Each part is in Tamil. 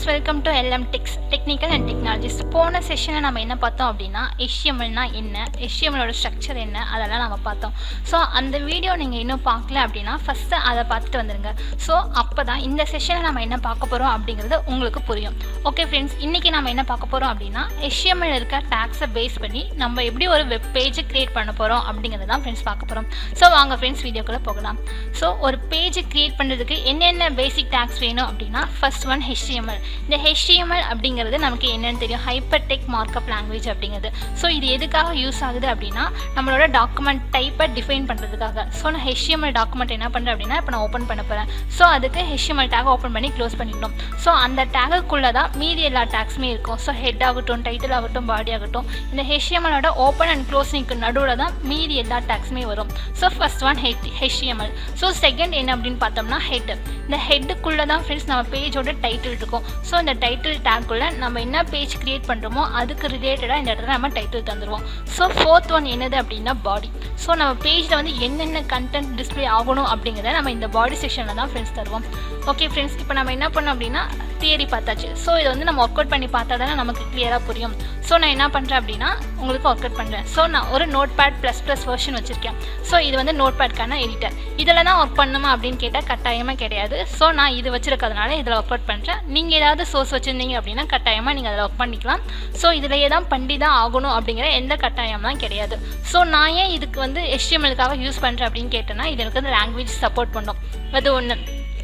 friends, welcome to Lmtechs Technical and Technologies. போன செஷன்ல நம்ம என்ன பார்த்தோம் அப்படினா HTML னா என்ன, HTML ஓட ஸ்ட்ரக்சர் என்ன அதெல்லாம் நாம பார்த்தோம். சோ அந்த வீடியோ நீங்க இன்னும் பார்க்கல அப்படினா ஃபர்ஸ்ட் அத பார்த்துட்டு வந்துருங்க. சோ அப்பதான் இந்த செஷன்ல நாம என்ன பார்க்க போறோம் அப்படிங்கிறது உங்களுக்கு புரியும். ஓகே फ्रेंड्स, இன்னைக்கு நாம என்ன பார்க்க போறோம் அப்படினா HTML இருக்க டாக்ஸை பேஸ் பண்ணி நம்ம எப்படி ஒரு வெப் பேஜ் கிரியேட் பண்ண போறோம் அப்படிங்கறத தான் फ्रेंड्स பார்க்க போறோம். சோ வாங்க फ्रेंड्स வீடியோக்குள்ள போகலாம். சோ ஒரு பேஜ் கிரியேட் பண்றதுக்கு என்னென்ன பேசிக் டாக்ஸ் வேணும் அப்படினா ஃபர்ஸ்ட் ஒன் HTML. இந்த HTML அப்படிங்கிறது நமக்கு என்னன்னு தெரியும், ஹைப்பர் டெக்ஸ்ட் மார்க்அப் லாங்குவேஜ் அப்படிங்கிறது. ஸோ இது எதுக்காக யூஸ் ஆகுது அப்படின்னா நம்மளோட டாக்குமெண்ட் டைப்பை டிஃபைன் பண்ணுறதுக்காக. ஸோ நான் HTML டாக்குமெண்ட் என்ன பண்ணுறேன் அப்படின்னா இப்போ நான் ஓப்பன் பண்ண போகிறேன். ஸோ அதுக்கு HTML டேக் ஓப்பன் பண்ணி க்ளோஸ் பண்ணிக்கணும். ஸோ அந்த டேகுக்குள்ளே தான் மீதி எல்லா டேக்ஸுமே இருக்கும். ஸோ ஹெட் ஆகட்டும், டைட்டில் ஆகட்டும், பாடி ஆகட்டும், இந்த HTMLோட ஓப்பன் அண்ட் க்ளோஸிங்க்கு நடுவில் தான் மீதி எல்லா டேக்ஸுமே வரும். So first one HTML. So second என்ன அப்படின்னு பார்த்தோம்னா ஹெட். இந்த ஹெட்டுக்குள்ளே தான் ஃப்ரெண்ட்ஸ் நம்ம பேஜோட டைட்டில் இருக்கும். ஸோ இந்த டைட்டில் டேக்குள்ளே நம்ம என்ன பேஜ் கிரியேட் பண்ணுறோமோ அதுக்கு ரிலேட்டடாக இந்த இடத்துல நம்ம டைட்டில் தந்துடுவோம். ஸோ ஃபோர்த் ஒன் என்னது அப்படின்னா பாடி. ஸோ நம்ம பேஜில் வந்து என்னென்ன கண்டென்ட் டிஸ்பிளே ஆகணும் அப்படிங்கிறத நம்ம இந்த பாடி செக்ஷனில் தான் ஃப்ரெண்ட்ஸ் தருவோம். ஓகே ஃப்ரெண்ட்ஸ், இப்போ நம்ம என்ன பண்ணோம் அப்படின்னா தியரி பார்த்தாச்சு. ஸோ இதை வந்து நம்ம ஒர்க் அவுட் பண்ணி பார்த்தா தானே நமக்கு கிளியராக புரியும். ஸோ நான் என்ன பண்ணுறேன் அப்படின்னா உங்களுக்கு ஒர்க் அவுட் பண்ணுறேன். ஸோ நான் ஒரு நோட்பேட் ++ வெர்ஷன் வச்சுருக்கேன். ஸோ இது வந்து நோட்பேட்கான எடிட்டர். இதில் தான் ஒர்க் பண்ணணுமா அப்படின்னு கேட்டால் கட்டாயமாக கிடையாது. ஸோ நான் இது வச்சுருக்கிறதுனால இதில் ஒர்க் அவுட் பண்ணுறேன். நீங்கள் ஏதாவது சோர்ஸ் வச்சுருந்தீங்க அப்படின்னா கட்டாயமாக நீங்கள் அதில் ஒர்க் பண்ணிக்கலாம். ஸோ இதிலேயே தான் பண்ணி தான் ஆகணும் அப்படிங்கிற எந்த கட்டாயம்லாம் கிடையாது. ஸோ நான் ஏன் இதுக்கு வந்து HTMLக்காக யூஸ் பண்ணுறேன் அப்படின்னு கேட்டேன்னா இது எனக்கு வந்து லாங்குவேஜ் சப்போர்ட் பண்ணும். அது ஒன்று.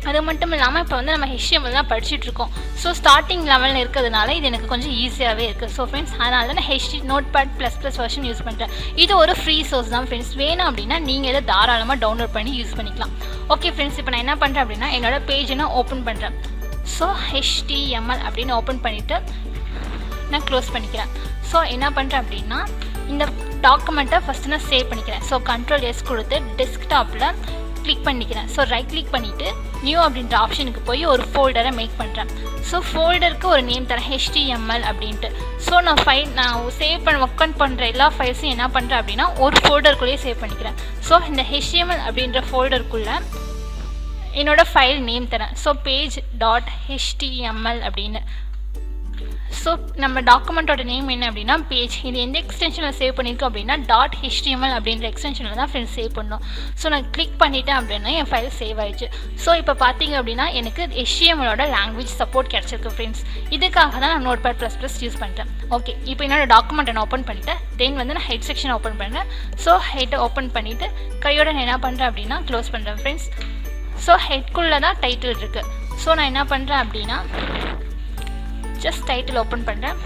அது மட்டும் இல்லாமல் இப்போ வந்து நம்ம HTML தான் படிச்சுட்ருக்கோம். ஸோ ஸ்டார்டிங் லெவலில் இருக்கிறதுனால இது எனக்கு கொஞ்சம் ஈஸியாகவே இருக்குது. ஸோ ஃப்ரெண்ட்ஸ் அதனால தான் நான் நோட்பேட் ++ வெர்ஷன் யூஸ் பண்ணுறேன். இது ஒரு ஃப்ரீ சோர்ஸ் தான் ஃப்ரெண்ட்ஸ். வேணும் அப்படின்னா நீங்கள் இதை தாராளமாக டவுன்லோட் பண்ணி யூஸ் பண்ணிக்கலாம். ஓகே ஃப்ரெண்ட்ஸ், இப்போ நான் என்ன பண்ணுறேன் அப்படின்னா என்னோடய பேஜை நான் ஓப்பன் பண்ணுறேன். ஸோ HTML அப்படின்னு ஓப்பன் பண்ணிவிட்டு நான் க்ளோஸ் பண்ணிக்கிறேன். ஸோ என்ன பண்ணுறேன் அப்படின்னா இந்த டாக்குமெண்ட்டை ஃபஸ்ட்டு நான் சேவ் பண்ணிக்கிறேன். ஸோ Ctrl+S கொடுத்து டெஸ்க்டாப்பில் கிளிக் பண்ணிக்கிறேன். ஸோ ரைட் கிளிக் பண்ணிவிட்டு நியூ அப்படின்ற ஆப்ஷனுக்கு போய் ஒரு ஃபோல்டரை மேக் பண்ணுறேன். ஸோ ஃபோல்டருக்கு ஒரு நேம் தரேன் HTML அப்படின்ட்டு. ஸோ நான் சேவ் பண்ண ஒர்க் பண்ணுற எல்லா ஃபைல்ஸும் என்ன பண்ணுறேன் அப்படின்னா ஒரு ஃபோல்டருக்குள்ளேயே சேவ் பண்ணிக்கிறேன். ஸோ இந்த HTML அப்படின்ற ஃபோல்டருக்குள்ளே என்னோடய ஃபைல் நேம் தரேன். ஸோ page.html அப்படின்னு. ஸோ நம்ம டாக்குமெண்ட்டோட நேம் என்ன அப்படின்னா பேஜ். இது எந்த எக்ஸ்டென்ஷனில் சேவ் பண்ணியிருக்கோம் அப்படின்னா .html அப்படின்ற எக்ஸ்டென்ஷனில் தான் ஃப்ரெண்ட்ஸ் சேவ் பண்ணணும். ஸோ நான் கிளிக் பண்ணிட்டேன் அப்படின்னா என் ஃபைல் சேவ் ஆயிடுச்சு. ஸோ இப்போ பார்த்தீங்க அப்படின்னா எனக்கு HTMLோட லாங்குவேஜ் சப்போர்ட் கிடச்சிருக்கு ஃப்ரெண்ட்ஸ். இதுக்காக தான் நான் நோட்பேட் ++ யூஸ் பண்ணுறேன். ஓகே, இப்போ என்னோட டாக்குமெண்ட்டை நான் ஓப்பன் பண்ணிவிட்டேன். தென் வந்து நான் ஹெட் செக்ஷன் ஓப்பன் பண்ணுறேன். ஸோ ஹெட்டை ஓப்பன் பண்ணிவிட்டு கையோட நான் என்ன பண்ணுறேன் அப்படின்னா க்ளோஸ் பண்ணுறேன் ஃப்ரெண்ட்ஸ். ஸோ ஹெட்குள்ளே தான் டைட்டில் இருக்குது. ஸோ நான் என்ன பண்ணுறேன் அப்படின்னா ஜஸ்ட் டைட்டில் ஓப்பன் பண்ணுறேன்.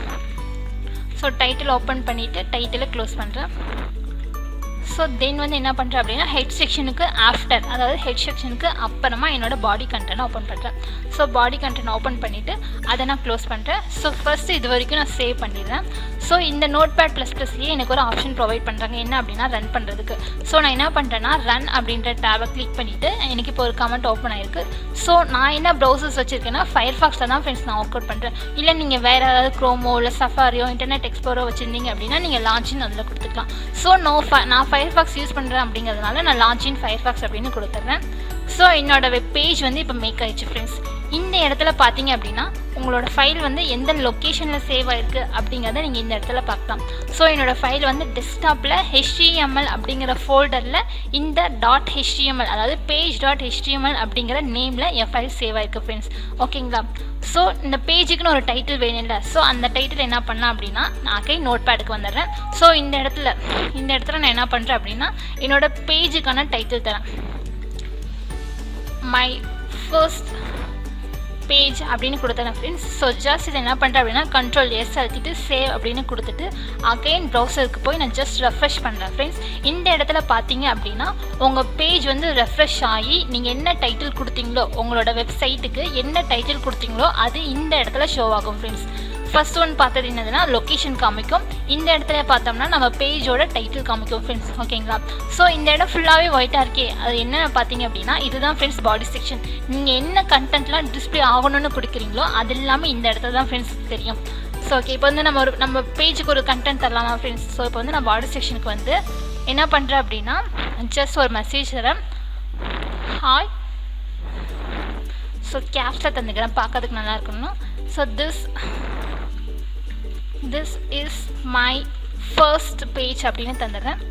ஸோ டைட்டில் ஓப்பன் பண்ணிவிட்டு டைட்டிலை க்ளோஸ் பண்ணுறேன். ஸோ தென் வந்து என்ன பண்ணுறேன் அப்படின்னா ஹெட் செக்ஷனுக்கு ஆஃப்டர், அதாவது ஹெட் செக்ஷனுக்கு அப்புறமா என்னோட பாடி கண்டென்ட் ஓப்பன் பண்ணுறேன். ஸோ பாடி கண்டென்ட் ஓப்பன் பண்ணிவிட்டு அதை நான் க்ளோஸ் பண்ணுறேன். ஸோ ஃபஸ்ட்டு இது வரைக்கும் நான் சேவ் பண்ணிடுறேன். ஸோ இந்த நோட்பேட் ++லேயே எனக்கு ஒரு ஆப்ஷன் ப்ரொவைட் பண்ணுறாங்க என்ன அப்படின்னா ரன் பண்ணுறதுக்கு. ஸோ நான் என்ன பண்ணுறேன்னா ரன் அப்படின்ற டேபை கிளிக் பண்ணிவிட்டு எனக்கு இப்போ ஒரு கமெண்ட் ஓப்பன் ஆகிருக்கு. ஸோ நான் என்ன ப்ரௌசர்ஸ் வச்சுருக்கேன்னா ஃபயர்ஃபாக்ஸில் தான் ஃப்ரெண்ட்ஸ் நான் ஒர்க் அவுட் பண்ணுறேன். இல்லை நீங்கள் வேறு ஏதாவது க்ரோமோ இல்லை சஃபாரியோ இன்டர்நெட் எக்ஸ்ப்ளோரோ வச்சுருந்தீங்க அப்படின்னா நீங்கள் லான்ச்சின் அதில் கொடுத்துக்கலாம். ஸோ நான் ஃபயர்ஃபாக்ஸ் யூஸ் பண்ணுறேன் அப்படிங்கிறதுனால நான் லான்ச்சின் ஃபயர்ஃபாக்ஸ் அப்படின்னு கொடுத்துட்றேன். ஸோ என்னோட வெப் பேஜ் வந்து இப்போ மேக் ஆயிடுச்சு ஃப்ரெண்ட்ஸ். இந்த இடத்துல பார்த்தீங்க அப்படின்னா உங்களோட ஃபைல் வந்து எந்த லொக்கேஷனில் சேவ் ஆகிருக்கு அப்படிங்கிறத நீங்கள் இந்த இடத்துல பார்க்கலாம். ஸோ என்னோடய ஃபைல் வந்து டெஸ்க்டாப்பில் HTML அப்படிங்கிற ஃபோல்டரில் இந்த .html அதாவது page.html அப்படிங்கிற நேமில் என் ஃபைல் சேவ் ஆகிருக்கு ஃப்ரெண்ட்ஸ். ஓகேங்களா? ஸோ இந்த பேஜுக்குன்னு ஒரு டைட்டில் வேணும் இல்லை? ஸோ அந்த டைட்டில் என்ன பண்ணலாம் அப்படின்னா நான் நோட்பேடுக்கு வந்துடுறேன். ஸோ இந்த இடத்துல நான் என்ன பண்ணுறேன் அப்படின்னா என்னோடய பேஜுக்கான டைட்டில் தரேன். மை ஃபர்ஸ்ட் பேஜ் அப்படின்னு கொடுத்தேன் ஃப்ரெண்ட்ஸ். ஸோ ஜஸ்ட் இதை என்ன பண்ணுறேன் அப்படின்னா Ctrl+S அழுத்திட்டு சேவ் அப்படின்னு கொடுத்துட்டு அகைன் ப்ரௌசருக்கு போய் நான் ஜஸ்ட் ரெஃப்ரெஷ் பண்ணுறேன் ஃப்ரெண்ட்ஸ். இந்த இடத்துல பார்த்தீங்க அப்படின்னா உங்கள் பேஜ் வந்து ரெஃப்ரெஷ் ஆகி நீங்கள் என்ன டைட்டில் கொடுத்தீங்களோ உங்களோட வெப்சைட்டுக்கு என்ன டைட்டில் கொடுத்தீங்களோ அது இந்த இடத்துல ஷோ ஆகும் ஃப்ரெண்ட்ஸ். ஃபர்ஸ்ட் ஒன் பார்த்தது என்னதுன்னா லொக்கேஷன் காமிக்கும். இந்த இடத்துல பார்த்தோம்னா நம்ம பேஜோட டைட்டில் காமிக்கும் ஃப்ரெண்ட்ஸ். ஓகேங்களா? ஸோ இந்த இடம் ஃபுல்லாகவே ஒயிட்டாக இருக்கே, அது என்ன பார்த்தீங்க அப்படின்னா இதுதான் ஃப்ரெண்ட்ஸ் பாடி செக்ஷன். நீங்கள் என்ன கண்டென்ட்லாம் டிஸ்பிளே ஆகணும்னு கொடுக்குறீங்களோ அது எல்லாமே இந்த இடத்துல தான் ஃப்ரெண்ட்ஸ் தெரியும். ஸோ ஓகே, இப்போ வந்து நம்ம பேஜுக்கு ஒரு கண்டென்ட் தரலாமா ஃப்ரெண்ட்ஸ்? ஸோ இப்போ வந்து நான் பாடி செக்ஷனுக்கு வந்து என்ன பண்ணுறேன் அப்படின்னா ஜஸ்ட் ஒரு மெசேஜ் தரேன், ஹாய். ஸோ கேப்ஸில் தந்துக்கிறேன் பார்க்கறதுக்கு நல்லா இருக்கணும். So this is my first page அப்படின்னு தந்துடுறேன்.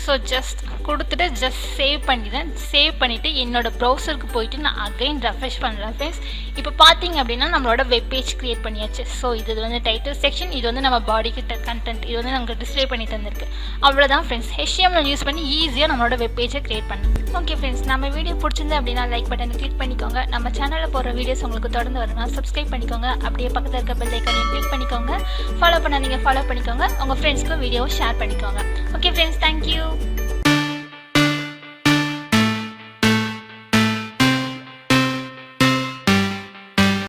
ஸோ ஜஸ்ட் கொடுத்துட்டு ஜஸ்ட் சேவ் பண்ணிடுறேன். சேவ் பண்ணிவிட்டு என்னோடய ப்ரௌசருக்கு போயிட்டு நான் அகைன் ரெஃப்ரெஷ் பண்ணுறேன் ஃப்ரெண்ட்ஸ். இப்போ பார்த்தீங்க அப்படின்னா நம்மளோட வெப் பேஜ் க்ரியேட் பண்ணியாச்சு. ஸோ இது வந்து டைட்டில் செக்ஷன், இது வந்து நம்ம பாடிக்கு கண்டென்ட், இது வந்து நமக்கு டிஸ்ப்ளே பண்ணி தந்திருக்கு. அவ்வளோதான் ஃப்ரெண்ட்ஸ், HTML யூஸ் பண்ணி ஈஸியாக நம்மளோட வெப் பேஜை க்ரியேட் பண்ணலாம். ஓகே ஃப்ரெண்ட்ஸ், நம்ம வீடியோ பிடிச்சிருந்து அப்படின்னா லைக் பட்டனை கிளிக் பண்ணிக்கோங்க. நம்ம சேனலில் போகிற வீடியோஸ் உங்களுக்கு தொடர்ந்து வரணும்னா சப்ஸ்கிரைப் பண்ணிக்கோங்க. அப்படியே பக்கத்தில் இருக்க பெல் ஐக்கானையும் கிளிக் பண்ணிக்கோங்க. ஃபாலோ பண்ண நீங்கள் ஃபாலோ பண்ணிக்கோங்க. உங்கள் ஃப்ரெண்ட்ஸ்க்கும் வீடியோவை ஷேர் பண்ணிக்கோங்க. Okay friends, thank you.